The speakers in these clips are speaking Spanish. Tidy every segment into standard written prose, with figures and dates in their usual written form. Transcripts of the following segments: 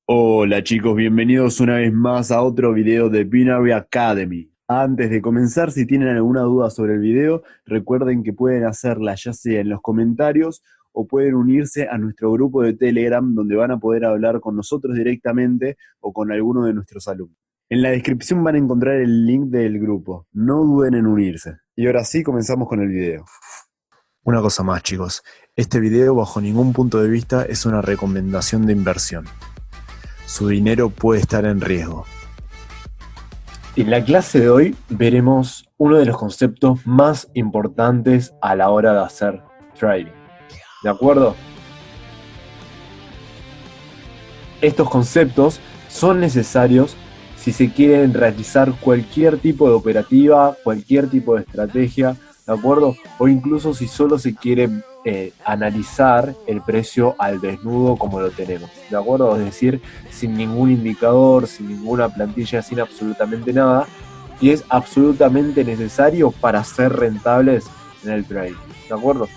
Hola chicos, bienvenidos una vez más a otro video de Binary Academy. Antes de comenzar, si tienen alguna duda sobre el video, recuerden que pueden hacerla ya sea en los comentarios o pueden unirse a nuestro grupo de Telegram donde van a poder hablar con nosotros directamente o con alguno de nuestros alumnos. En la descripción van a encontrar el link del grupo, no duden en unirse. Y ahora sí, comenzamos con el video. Una cosa más chicos, este video bajo ningún punto de vista es una recomendación de inversión. Su dinero puede estar en riesgo. En la clase de hoy veremos uno de los conceptos más importantes a la hora de hacer trading. ¿De acuerdo? Estos conceptos son necesarios si se quieren realizar cualquier tipo de operativa, cualquier tipo de estrategia, ¿de acuerdo? O incluso si solo se quiere analizar el precio al desnudo como lo tenemos, ¿de acuerdo? Es decir, sin ningún indicador, sin ninguna plantilla, sin absolutamente nada, y es absolutamente necesario para ser rentables en el trading, ¿de acuerdo?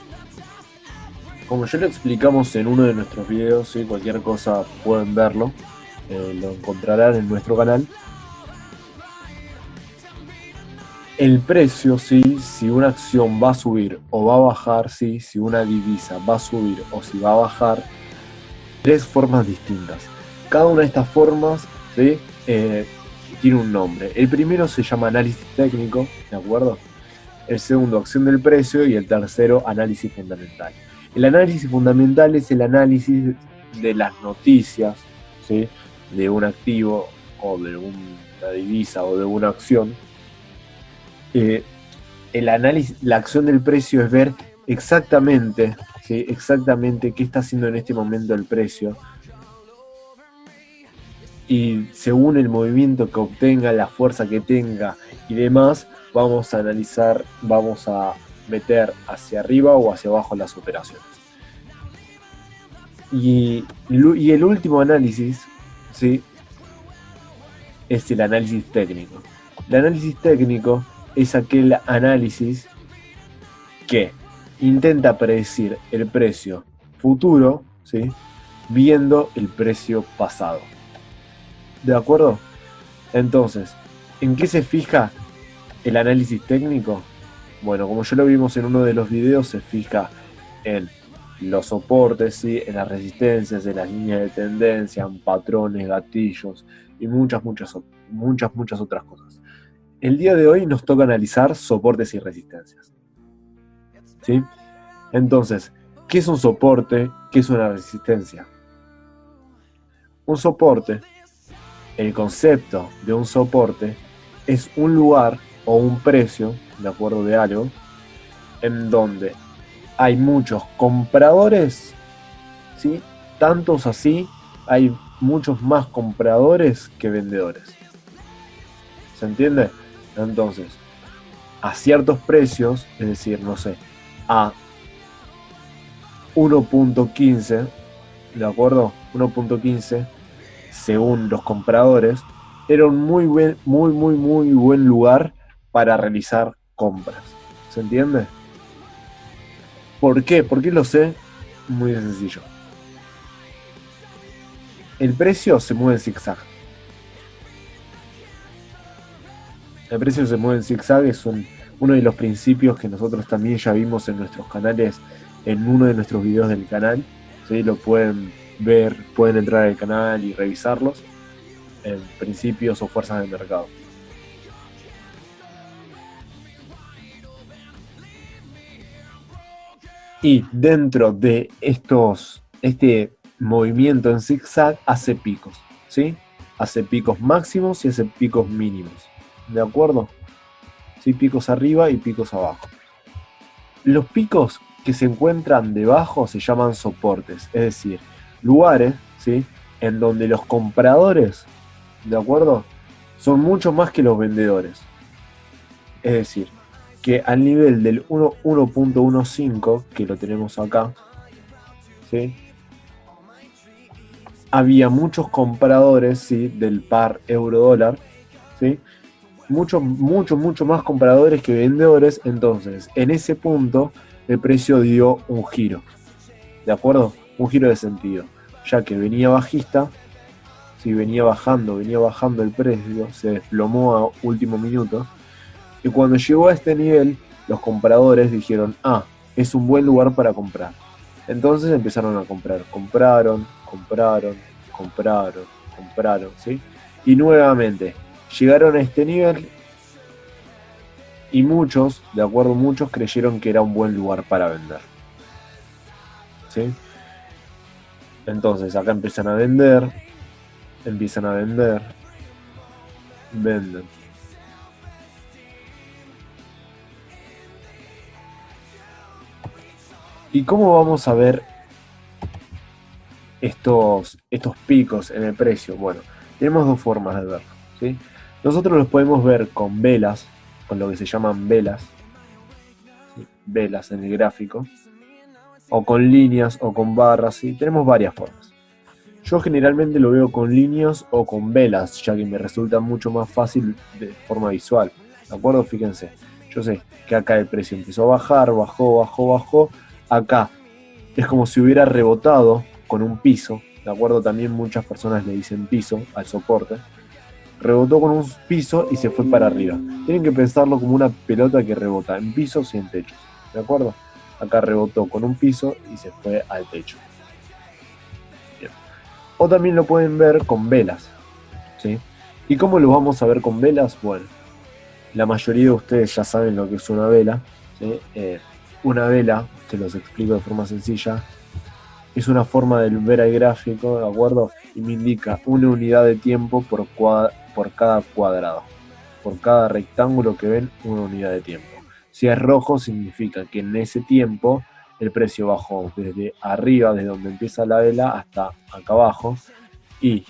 Como ya lo explicamos en uno de nuestros videos, ¿sí? Cualquier cosa pueden verlo, lo encontrarán en nuestro canal. El precio, ¿sí? Si una acción va a subir o va a bajar, ¿sí? Si una divisa va a subir o si va a bajar, tres formas distintas. Cada una de estas formas, ¿sí? Tiene un nombre. El primero se llama análisis técnico, ¿de acuerdo? El segundo, acción del precio, y el tercero, análisis fundamental. El análisis fundamental es el análisis de las noticias, ¿sí? De un activo o de una divisa o de una acción. El análisis, la acción del precio es ver exactamente, ¿sí? Exactamente qué está haciendo en este momento el precio. Y según el movimiento que obtenga, la fuerza que tenga y demás, vamos a analizar, vamos a meter hacia arriba o hacia abajo las operaciones. Y el último análisis, ¿sí? Es el análisis técnico. El análisis técnico es aquel análisis que intenta predecir el precio futuro, ¿sí? Viendo el precio pasado. ¿De acuerdo? Entonces, ¿en qué se fija el análisis técnico? Bueno, como ya lo vimos en uno de los videos, se fija en los soportes, ¿sí? En las resistencias, en las líneas de tendencia, en patrones, gatillos y muchas otras cosas. El día de hoy nos toca analizar soportes y resistencias, ¿sí? Entonces, ¿qué es un soporte? ¿Qué es una resistencia? Un soporte, el concepto de un soporte es un lugar o un precio, de acuerdo de algo, en donde hay muchos compradores, ¿sí? Tantos así, hay muchos más compradores que vendedores. ¿Se entiende? Entonces, a ciertos precios, es decir, no sé, a 1.15, ¿de acuerdo? 1.15, según los compradores, era un muy buen lugar para realizar compras. ¿Se entiende? ¿Por qué? ¿Por qué lo sé? Muy sencillo. El precio se mueve en zigzag. El precio se mueve en zigzag es uno de los principios que nosotros también ya vimos en nuestros canales, en uno de nuestros videos del canal. ¿Sí? Lo pueden ver, pueden entrar al canal y revisarlos. En principios o fuerzas del mercado. Y dentro de este movimiento en zigzag hace picos, ¿sí? Hace picos máximos y hace picos mínimos, ¿de acuerdo? ¿Sí? Picos arriba y picos abajo. Los picos que se encuentran debajo se llaman soportes, es decir, lugares, ¿sí? En donde los compradores, ¿de acuerdo? Son mucho más que los vendedores. Es decir, que al nivel del 1.15, que lo tenemos acá, ¿sí? Había muchos compradores, ¿sí? Del par euro-dólar, ¿sí? Mucho más compradores que vendedores. Entonces, en ese punto, el precio dio un giro, ¿de acuerdo? Un giro de sentido, ya que venía bajista ¿sí? Venía bajando el precio, se desplomó a último minuto. Y cuando llegó a este nivel, los compradores dijeron, ah, es un buen lugar para comprar. Entonces empezaron a comprar, compraron, ¿sí? Y nuevamente, llegaron a este nivel y muchos creyeron que era un buen lugar para vender, ¿sí? Entonces acá empiezan a vender, venden. ¿Y cómo vamos a ver estos picos en el precio? Bueno, tenemos dos formas de verlo, ¿sí? Nosotros los podemos ver con velas, con lo que se llaman velas, ¿sí? Velas en el gráfico, o con líneas o con barras, ¿sí? Tenemos varias formas. Yo generalmente lo veo con líneas o con velas, ya que me resulta mucho más fácil de forma visual, ¿de acuerdo? Fíjense, yo sé que acá el precio empezó a bajar, bajó, acá es como si hubiera rebotado con un piso, ¿de acuerdo? También muchas personas le dicen piso al soporte. Rebotó con un piso y se fue para arriba. Tienen que pensarlo como una pelota que rebota en pisos y en techos, ¿de acuerdo? Acá rebotó con un piso y se fue al techo. Bien. O también lo pueden ver con velas, ¿sí? ¿Y cómo lo vamos a ver con velas? Bueno, la mayoría de ustedes ya saben lo que es una vela, ¿sí? Una vela, se los explico de forma sencilla, es una forma de ver el gráfico, ¿de acuerdo? Y me indica una unidad de tiempo por cada cuadrado. Por cada rectángulo que ven, una unidad de tiempo. Si es rojo, significa que en ese tiempo el precio bajó desde arriba, desde donde empieza la vela, hasta acá abajo. Y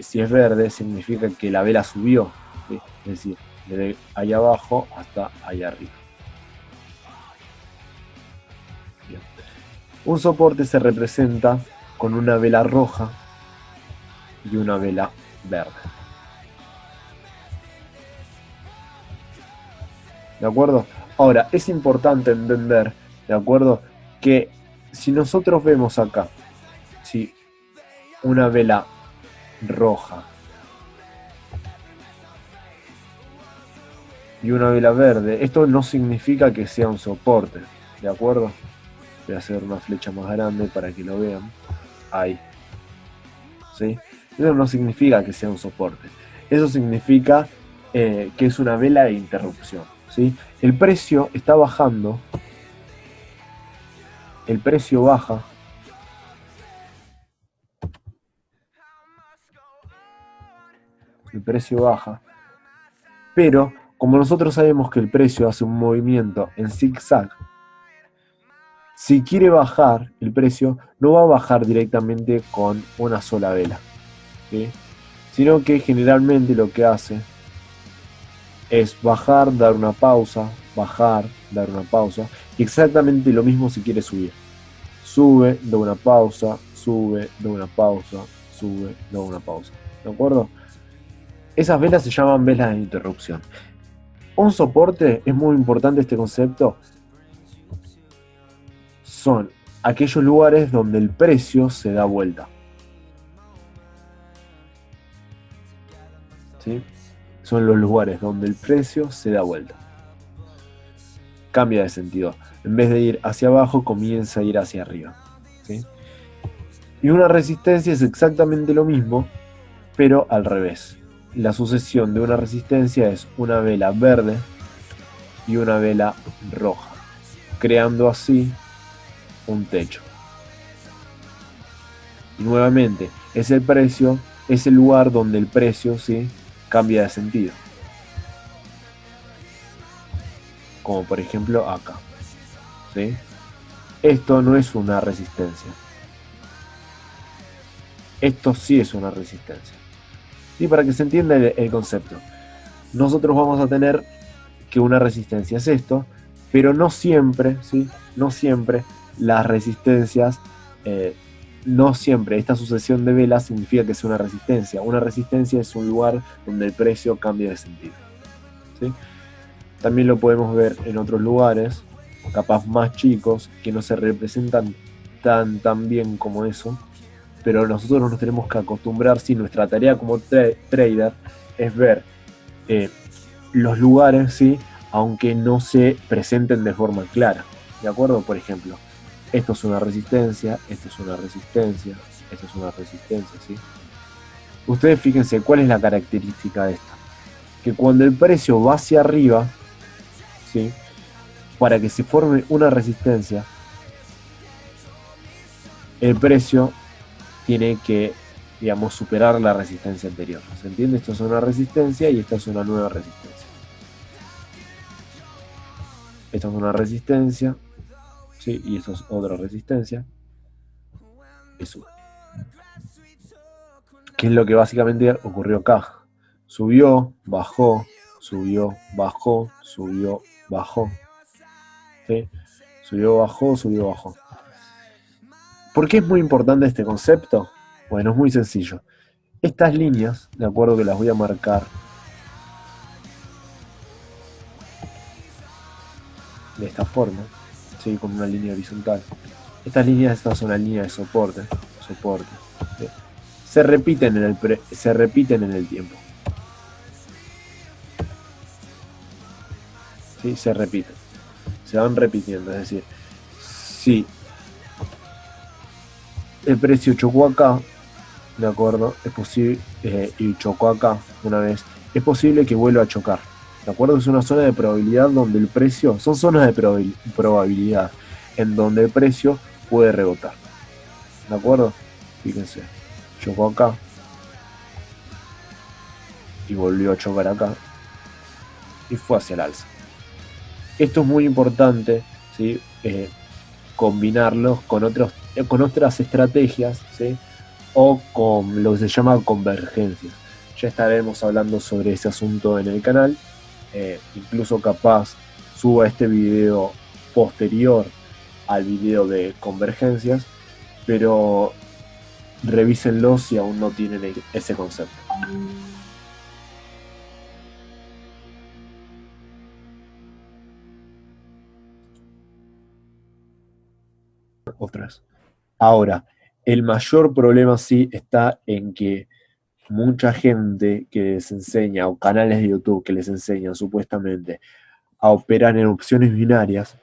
si es verde, significa que la vela subió, ¿sí? Es decir, desde ahí abajo hasta ahí arriba. Bien. Un soporte se representa con una vela roja y una vela verde. ¿De acuerdo? Ahora, es importante entender, ¿de acuerdo? Que si nosotros vemos acá, si una vela roja y una vela verde, esto no significa que sea un soporte, ¿de acuerdo? Voy a hacer una flecha más grande para que lo vean. Ahí. ¿Sí? Eso no significa que sea un soporte. Eso significa que es una vela de interrupción, ¿sí? El precio está bajando. El precio baja. El precio baja. Pero, como nosotros sabemos que el precio hace un movimiento en zigzag, si quiere bajar el precio, no va a bajar directamente con una sola vela, ¿sí? Sino que generalmente lo que hace es bajar, dar una pausa, bajar, dar una pausa, y exactamente lo mismo si quiere subir. Sube, da una pausa, sube, da una pausa, sube, da una pausa. ¿De acuerdo? Esas velas se llaman velas de interrupción. Un soporte, es muy importante este concepto, son aquellos lugares donde el precio se da vuelta. ¿Sí? Son los lugares donde el precio se da vuelta. Cambia de sentido. En vez de ir hacia abajo, comienza a ir hacia arriba. ¿Sí? Y una resistencia es exactamente lo mismo, pero al revés. La sucesión de una resistencia es una vela verde y una vela roja, creando así un techo. Y nuevamente, es el precio, es el lugar donde el precio, ¿sí?, cambia de sentido. Como por ejemplo acá, ¿sí? Esto no es una resistencia. Esto sí es una resistencia. Y para que se entienda el concepto, nosotros vamos a tener que una resistencia es esto, pero no siempre, ¿sí? No siempre las resistencias, no siempre esta sucesión de velas significa que es una resistencia. Una resistencia es un lugar donde el precio cambia de sentido, ¿sí? También lo podemos ver en otros lugares, capaz más chicos, que no se representan tan bien como eso, pero nosotros nos tenemos que acostumbrar, si nuestra tarea como trader es ver los lugares, ¿sí? Aunque no se presenten de forma clara, ¿de acuerdo? Por ejemplo, esto es una resistencia, esto es una resistencia, esto es una resistencia, ¿sí? Ustedes fíjense cuál es la característica de esta, que cuando el precio va hacia arriba, ¿sí? Para que se forme una resistencia, el precio tiene que, digamos, superar la resistencia anterior. ¿Se entiende? Esto es una resistencia y esta es una nueva resistencia. Esta es una resistencia, ¿sí? Y esto es otra resistencia. Y sube. ¿Qué es lo que básicamente ocurrió acá? Subió, bajó, subió, bajó, subió, bajó. ¿Sí? Subió, bajó, subió, bajó. ¿Por qué es muy importante este concepto? Bueno, es muy sencillo. Estas líneas, de acuerdo que las voy a marcar de esta forma, ¿sí? Con una línea horizontal. Estas líneas, esta es una línea de soporte, ¿sí? Se repiten en el tiempo. ¿Sí? Se repiten. Se van repitiendo, es decir, si el precio chocó acá, ¿de acuerdo? Es posible, y chocó acá una vez, es posible que vuelva a chocar, ¿de acuerdo? Es una zona de probabilidad donde el precio, son zonas de probabilidad, en donde el precio puede rebotar, ¿de acuerdo? Fíjense, chocó acá, y volvió a chocar acá, y fue hacia el alza. Esto es muy importante, ¿sí? Combinarlos con otras estrategias, ¿sí? O con lo que se llama convergencias. Ya estaremos hablando sobre ese asunto en el canal. Incluso capaz suba este video posterior al video de convergencias, pero revísenlo si aún no tienen ese concepto. Otras. Ahora, el mayor problema sí está en que mucha gente que les enseña, o canales de YouTube que les enseñan supuestamente a operar en opciones binarias,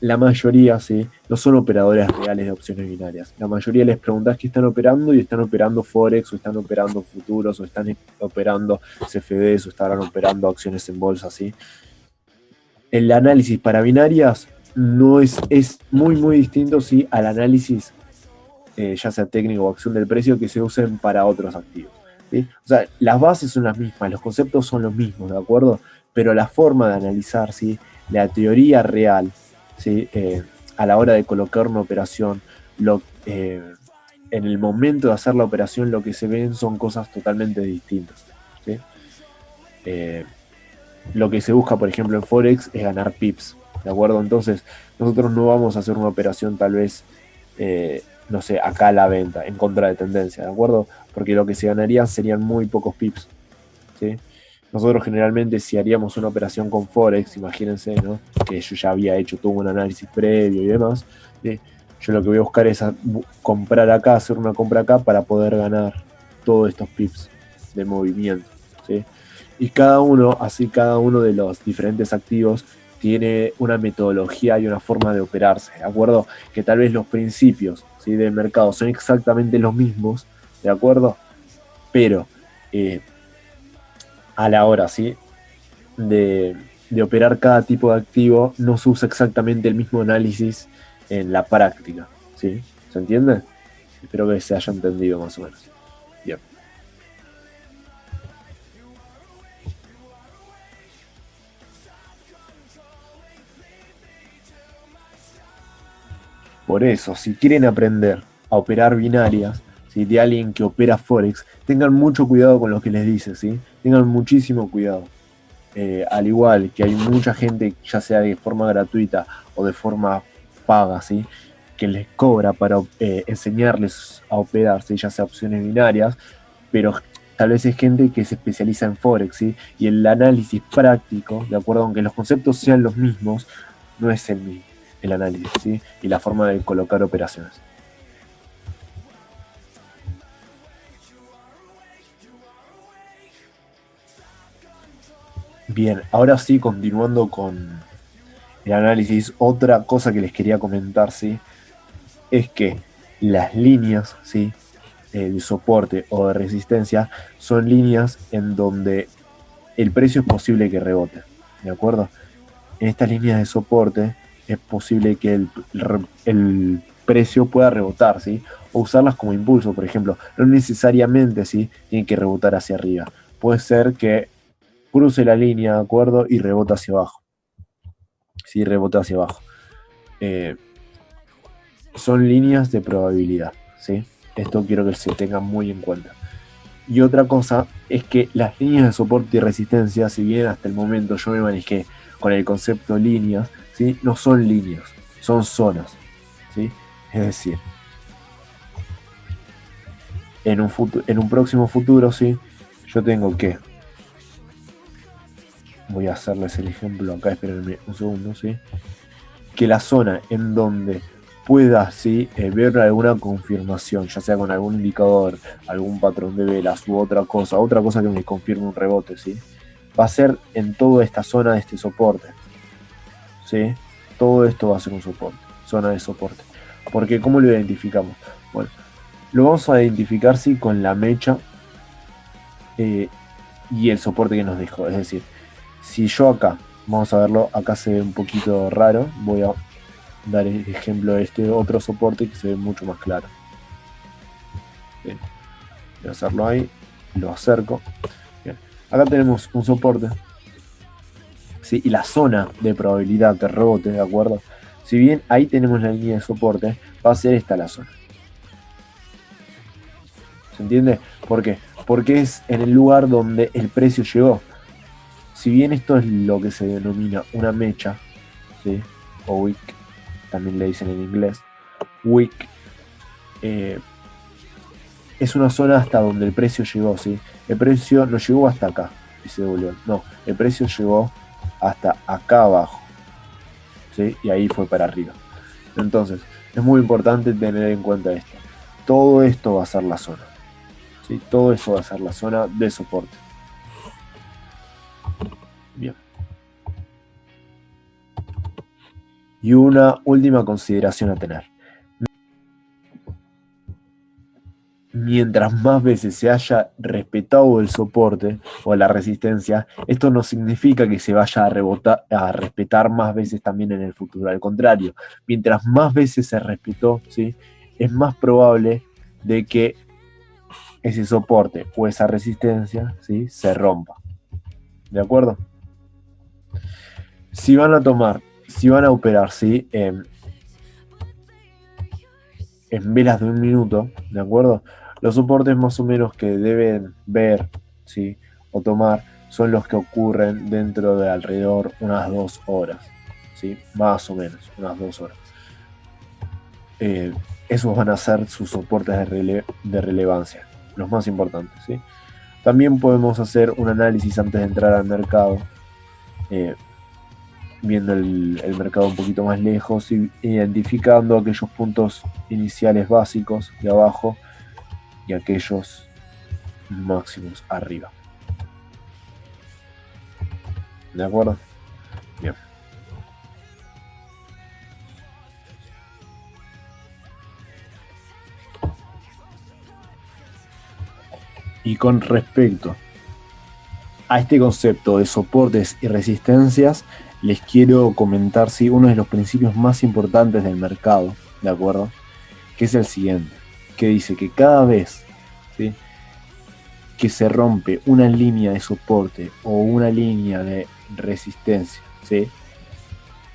la mayoría, ¿sí? No son operadores reales de opciones binarias. La mayoría les preguntas qué están operando y están operando Forex, o están operando futuros, o están operando CFDs, o estarán operando acciones en bolsa, ¿sí? El análisis para binarias no es muy, muy distinto, ¿sí? Al análisis, ya sea técnico o acción del precio, que se usen para otros activos, ¿sí? O sea, las bases son las mismas, los conceptos son los mismos, ¿de acuerdo? Pero la forma de analizar, ¿sí? La teoría real, ¿sí? A la hora de colocar una operación, en el momento de hacer la operación, lo que se ven son cosas totalmente distintas, ¿sí? Lo que se busca, por ejemplo, en Forex es ganar pips, ¿de acuerdo? Entonces, nosotros no vamos a hacer una operación tal vez, no sé, acá a la venta, en contra de tendencia, ¿de acuerdo? Porque lo que se ganarían serían muy pocos pips, ¿sí? Nosotros generalmente, si haríamos una operación con Forex, imagínense, ¿no? Que yo ya había hecho todo un análisis previo y demás, ¿sí? Yo lo que voy a buscar es comprar acá, hacer una compra acá para poder ganar todos estos pips de movimiento, ¿sí? Y cada uno de los diferentes activos tiene una metodología y una forma de operarse, ¿de acuerdo? Que tal vez los principios, ¿sí? Del mercado son exactamente los mismos, ¿de acuerdo? Pero a la hora, ¿sí? de operar cada tipo de activo, no se usa exactamente el mismo análisis en la práctica, ¿sí? ¿Se entiende? Espero que se haya entendido más o menos. Bien. Por eso, si quieren aprender a operar binarias, ¿sí? De alguien que opera Forex, tengan mucho cuidado con lo que les dice, ¿sí? Tengan muchísimo cuidado. Al igual que hay mucha gente, ya sea de forma gratuita o de forma paga, ¿sí? Que les cobra para enseñarles a operar, ¿sí? Ya sea opciones binarias, pero tal vez es gente que se especializa en Forex, ¿sí? Y el análisis práctico, de acuerdo, aunque los conceptos sean los mismos, no es el mismo el análisis, ¿sí? Y la forma de colocar operaciones. Bien, ahora sí, continuando con el análisis, otra cosa que les quería comentar, ¿sí? Es que las líneas, ¿sí? De soporte o de resistencia son líneas en donde el precio es posible que rebote, ¿de acuerdo? En estas líneas de soporte es posible que el precio pueda rebotar, ¿sí? O usarlas como impulso, por ejemplo. No necesariamente, ¿sí? Tiene que rebotar hacia arriba. Puede ser que cruce la línea, ¿de acuerdo? Y rebota hacia abajo. Sí, rebota hacia abajo. Eh, Son líneas de probabilidad, ¿sí? Esto quiero que se tenga muy en cuenta. Y otra cosa es que las líneas de soporte y resistencia, si bien hasta el momento yo me manejé con el concepto líneas, ¿sí? No son líneas, son zonas, ¿sí? Es decir, en un próximo futuro, ¿sí? Yo tengo que, voy a hacerles el ejemplo acá, espérenme un segundo, ¿sí? Que la zona en donde pueda, ¿sí? Ver alguna confirmación, ya sea con algún indicador, algún patrón de velas u otra cosa que me confirme un rebote, ¿sí? Va a ser en toda esta zona de este soporte, ¿sí? Todo esto va a ser un soporte, zona de soporte. Porque ¿cómo lo identificamos? Bueno, lo vamos a identificar, sí, con la mecha y el soporte que nos dejó. Es decir, si yo acá, vamos a verlo, acá se ve un poquito raro, voy a dar el ejemplo de este otro soporte que se ve mucho más claro. Bien, voy a hacerlo ahí, lo acerco. Bien, acá tenemos un soporte, ¿sí? Y la zona de probabilidad de rebote, ¿de acuerdo? Si bien ahí tenemos la línea de soporte, va a ser esta la zona. ¿Se entiende? ¿Por qué? Porque es en el lugar donde el precio llegó. Si bien esto es lo que se denomina una mecha, ¿sí? O wick, también le dicen en inglés, wick, eh, es una zona hasta donde el precio llegó, ¿sí? El precio no llegó hasta acá y se devolvió. No, el precio llegó hasta acá abajo, ¿sí? Y ahí fue para arriba. Entonces, es muy importante tener en cuenta esto. Todo esto va a ser la zona, ¿sí? Todo eso va a ser la zona de soporte. Bien. Y una última consideración a tener. Mientras más veces se haya respetado el soporte o la resistencia, esto no significa que se vaya a respetar más veces también en el futuro. Al contrario, mientras más veces se respetó, ¿sí? Es más probable de que ese soporte o esa resistencia, ¿sí? Se rompa. ¿De acuerdo? Si van a tomar, si van a operar, ¿sí? En velas de un minuto, ¿de acuerdo? Los soportes más o menos que deben ver, ¿sí? O tomar son los que ocurren dentro de alrededor unas 2 horas, ¿sí? Más o menos, unas 2 horas. Esos van a ser sus soportes de relevancia, los más importantes, ¿sí? También podemos hacer un análisis antes de entrar al mercado, eh, viendo el mercado un poquito más lejos y identificando aquellos puntos iniciales básicos de abajo y aquellos máximos arriba. ¿De acuerdo? Bien. Y con respecto a este concepto de soportes y resistencias, les quiero comentar, sí, uno de los principios más importantes del mercado, ¿de acuerdo? Que es el siguiente, que dice que cada vez, ¿sí? Que se rompe una línea de soporte o una línea de resistencia, ¿sí?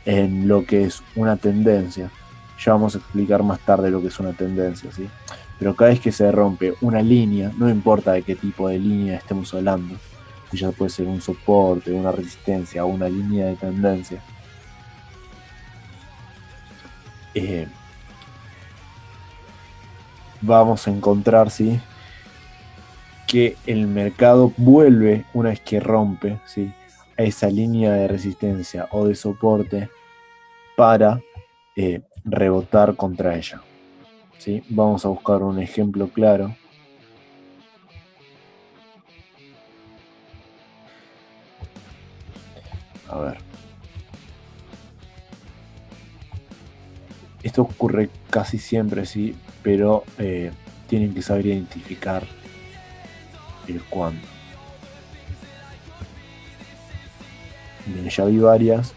En lo que es una tendencia, ya vamos a explicar más tarde lo que es una tendencia, ¿sí? Pero cada vez que se rompe una línea, no importa de qué tipo de línea estemos hablando, ya puede ser un soporte, una resistencia o una línea de tendencia, eh, vamos a encontrar, ¿sí? Que el mercado vuelve una vez que rompe, ¿sí? A esa línea de resistencia o de soporte para rebotar contra ella, ¿sí? Vamos a buscar un ejemplo claro. A ver. Esto ocurre casi siempre, sí, pero tienen que saber identificar el cuándo. Bien, ya vi varias,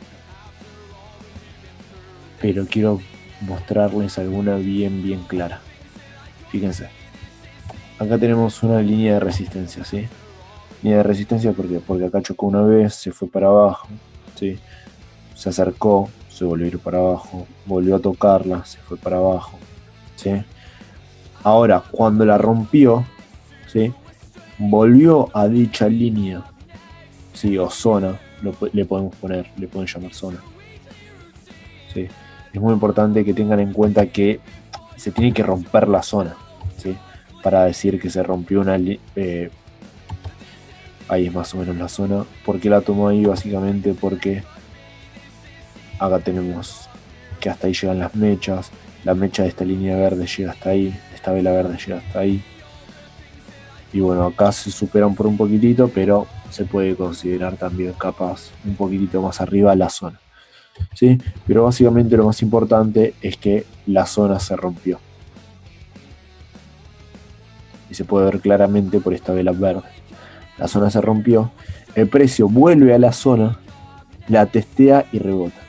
pero quiero mostrarles alguna bien clara. Fíjense. Acá tenemos una línea de resistencia, ¿sí? Línea de resistencia porque acá chocó una vez, se fue para abajo, ¿sí? Se acercó, se volvió a ir para abajo, volvió a tocarla, se fue para abajo, ¿sí? Ahora, cuando la rompió, ¿sí? Volvió a dicha línea, ¿sí? O zona, le podemos poner, le pueden llamar zona, ¿sí? Es muy importante que tengan en cuenta que se tiene que romper la zona, ¿sí? Para decir que se rompió una ahí es más o menos la zona. ¿Por qué la tomó ahí? Básicamente porque acá tenemos que hasta ahí llegan las mechas. La mecha de esta línea verde llega hasta ahí. Esta vela verde llega hasta ahí. Y bueno, acá se superan por un poquitito, pero se puede considerar también capaz un poquitito más arriba la zona, ¿sí? Pero básicamente lo más importante es que la zona se rompió. Y se puede ver claramente por esta vela verde. La zona se rompió. El precio vuelve a la zona, la testea y rebota.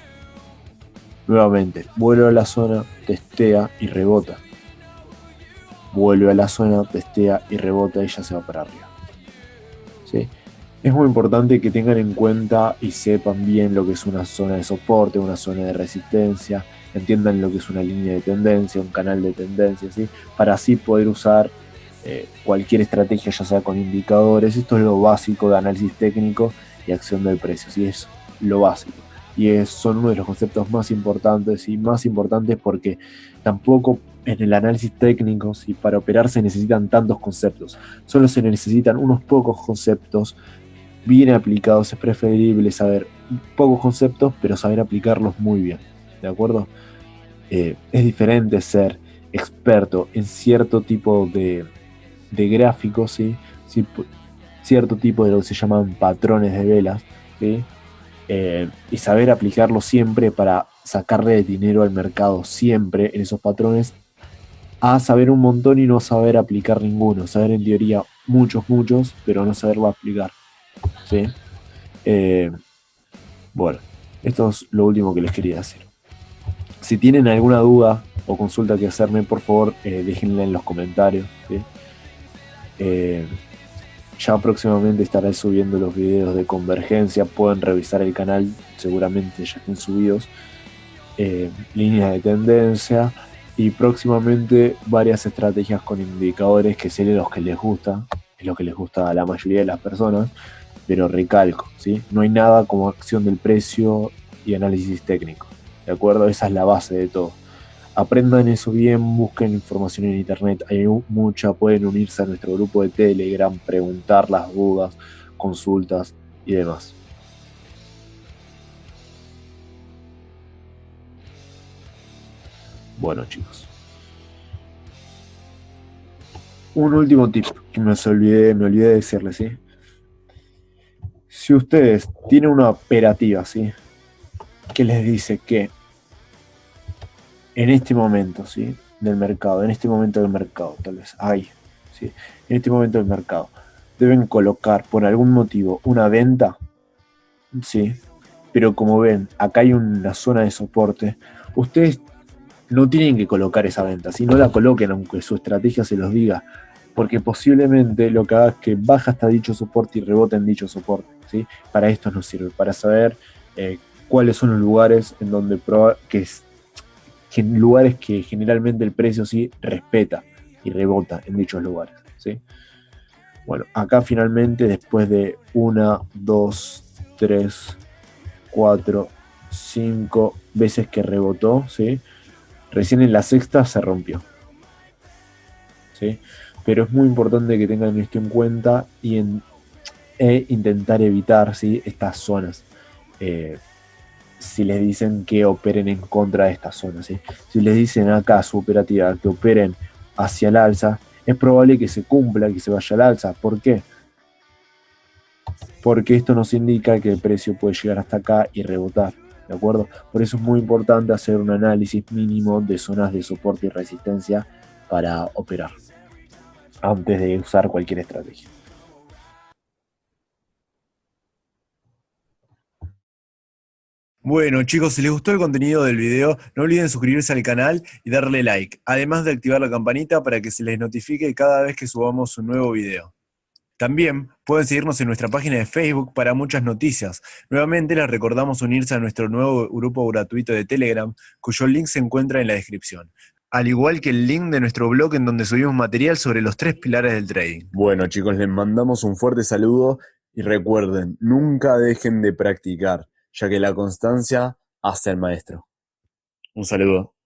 Nuevamente, vuelve a la zona, testea y rebota. Vuelve a la zona, testea y rebota y ya se va para arriba. ¿Sí? Es muy importante que tengan en cuenta y sepan bien lo que es una zona de soporte, una zona de resistencia, entiendan lo que es una línea de tendencia, un canal de tendencia, ¿sí? Para así poder usar cualquier estrategia, ya sea con indicadores. Esto es lo básico de análisis técnico y acción del precio, ¿sí? Es lo básico. Y son uno de los conceptos más importantes y más importantes porque tampoco en el análisis técnico, ¿sí? Para operar se necesitan tantos conceptos, solo se necesitan unos pocos conceptos bien aplicados. Es preferible saber pocos conceptos, pero saber aplicarlos muy bien, ¿de acuerdo? Es diferente ser experto en cierto tipo de gráficos, ¿sí? ¿Sí? Cierto tipo de lo que se llaman patrones de velas, ¿sí? Y saber aplicarlo siempre para sacarle dinero al mercado siempre en esos patrones, a saber un montón y no saber aplicar ninguno, saber en teoría muchos, pero no saberlo aplicar, ¿sí? Bueno, esto es lo último que les quería decir. Si tienen alguna duda o consulta que hacerme, por favor, déjenla en los comentarios, ¿sí? Ya próximamente estaré subiendo los videos de convergencia. Pueden revisar el canal, seguramente ya estén subidos. Líneas de tendencia y próximamente varias estrategias con indicadores que sé los que les gusta, es lo que les gusta a la mayoría de las personas, pero recalco, ¿sí? No hay nada como acción del precio y análisis técnico, ¿de acuerdo? Esa es la base de todo. Aprendan eso bien, busquen información en internet, hay mucha, pueden unirse a nuestro grupo de Telegram, preguntar las dudas, consultas y demás. Bueno, chicos. Un último tip que me olvidé de decirles, ¿sí? Si ustedes tienen una operativa, ¿sí? Que les dice que en este momento, ¿sí? Del mercado, en este momento del mercado, tal vez, ahí, ¿sí? En este momento del mercado, deben colocar por algún motivo una venta, ¿sí? Pero como ven, acá hay una zona de soporte, ustedes no tienen que colocar esa venta, si no la coloquen aunque su estrategia se los diga, porque posiblemente lo que haga es que baja hasta dicho soporte y rebota en dicho soporte, ¿sí? Para esto nos sirve, para saber cuáles son los lugares en donde lugares que generalmente el precio sí respeta y rebota en dichos lugares, ¿sí? Bueno, acá finalmente después de 1, 2, 3, 4, 5 veces que rebotó, ¿sí? Recién en la sexta se rompió, ¿sí? Pero es muy importante que tengan esto en cuenta e intentar evitar, ¿sí? Estas zonas. Si les dicen que operen en contra de estas zonas, ¿sí? Si les dicen acá su operativa que operen hacia el alza, es probable que se cumpla, que se vaya al alza. ¿Por qué? porque esto nos indica que el precio puede llegar hasta acá y rebotar, ¿de acuerdo? Por eso es muy importante hacer un análisis mínimo de zonas de soporte y resistencia para operar, antes de usar cualquier estrategia. Bueno, chicos, si les gustó el contenido del video, no olviden suscribirse al canal y darle like, además de activar la campanita para que se les notifique cada vez que subamos un nuevo video. También pueden seguirnos en nuestra página de Facebook para muchas noticias. Nuevamente les recordamos unirse a nuestro nuevo grupo gratuito de Telegram, cuyo link se encuentra en la descripción. Al igual que el link de nuestro blog en donde subimos material sobre los 3 pilares del trading. Bueno, chicos, les mandamos un fuerte saludo y recuerden, nunca dejen de practicar, ya que la constancia hace al maestro. Un saludo.